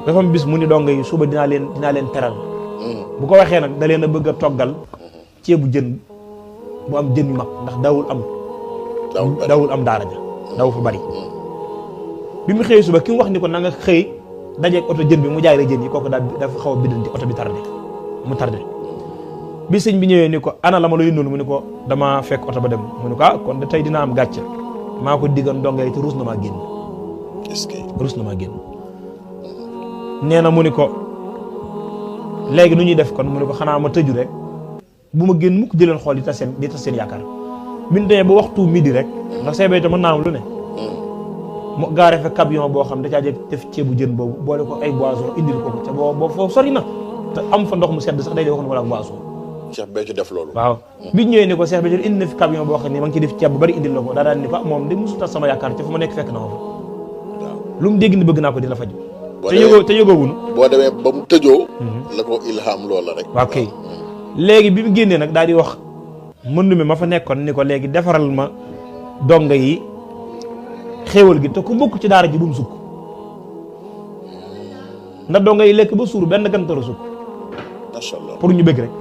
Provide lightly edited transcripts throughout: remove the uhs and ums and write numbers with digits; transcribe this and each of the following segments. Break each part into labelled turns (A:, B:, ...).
A: dafa am bis mu ni donga yi suba dinaa leen teral bu ko waxee nag da leen a bëgg a toggal ceebu jën bu am jën yu mag ndax dawul am daara ja daw fa bari bi mu xëy suba ki mu wax ni ko na nga xëy dajeeg oto jën bi mu jaay la jën yi kooku dafa xaw a biddanti oto bi tardé bi sëñ bi ñëwee ni ko ana la ma la yónnoon mu ni ko dama fekk oto ba dem mu ni ko kon de tey dina am gàcce maa ko diggan donga yi te ruus na maa génn ruus na maa génn nee na mu ni ko léegi nu ñuy def kon mu ni ko xanaa ma tëju rek bu ma génn mukk di leen xool di tas seen yaakaar bi ñu demee ba waxtu midi rek ndax seebéyte mën naa am lu ne mu gaare fa camion boo xam da caa def ceebu jën boobu boole ko ay boisson indil ko ca boo foofu sori na te am fa ndox mu sedd sax day dee wax wala boisson
B: Cheikh Béthio def loolu
A: waaw bi ñëwee ni ko Cheikh Béthio indi na fi camion boo xam ne ma ngi ci def ceeb bu bari indil la ko daa daan ni ko moom de musu tas sama yaakaar ca fu ma nekk fekk na ma fa
B: waaw
A: lu mu dégg ni bëgg naa ko dina faj te yëgoowunu
B: boo demee ba mu tëjoo la ko ilham loola rek
A: waaw kay léegi bi mu génnee nag daal di wax mëndu mi ma fa nekkoon ni ko léegi defaral ma donga yi xéewal gi te ku bokk ci daara ji bu mu sukk ndax donga yi lekk ba suur benn gantaru sukk
B: macha allah
A: pour ñu bëgg rek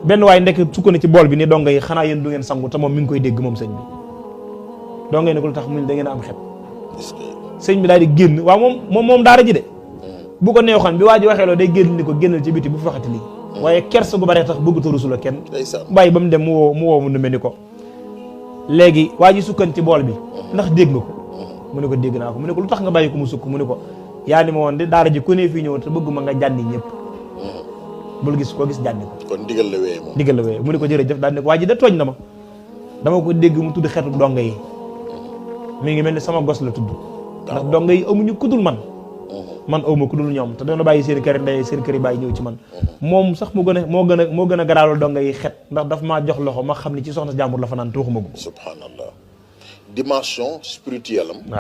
A: benn waaye ndekk sukk na ci bool bi ni donga yi xanaa yéen du ngeen sangu te moom mi ngi koy dégg moom sëñ bi donga yi ne ko lu tax mu da ngeen a am xet sëñ bi daal di génn waaw moom daara ji de bu ko neexoon bi waa ji waxee loo day génn ni ko génnal ci biti bu fi waxati lii waaye kersa gu bare tax bëgg rusu la kenn bàyyi ba mu dem mu woo mu nume ni ko léegi waa ji sukkan ci bool bi ndax dégg nga ko mu ne ko dégg naa ko mu ne ko lu tax nga bàyyi ko mu sukk mu ne ko yaa ni ma woon de daara ji ku ne fii ñëw te bëgguma nga jànni ñëpp bul gis koo gis jànni ko
B: kon digal la wéyee moom
A: digal la wéyee mu ne ko jërëjëf daal ne ko waa ji da tooñ na ma dama ko dégg mu tudd xeetu donga yi mi ngi mel ni sama gos la tudd ndax donga yi amuñu kudul man awma ku dul ñoom te doona bàyyi seen kër ndey seen kër yi bàyyi ñëw ci man moom sax moo gën a garaawal donga yi xet ndax daf maa jox loxo ma xam ni ci soxna jàmbur la fa naan tuuxuma ko
B: subhanallah dimension spirituelle am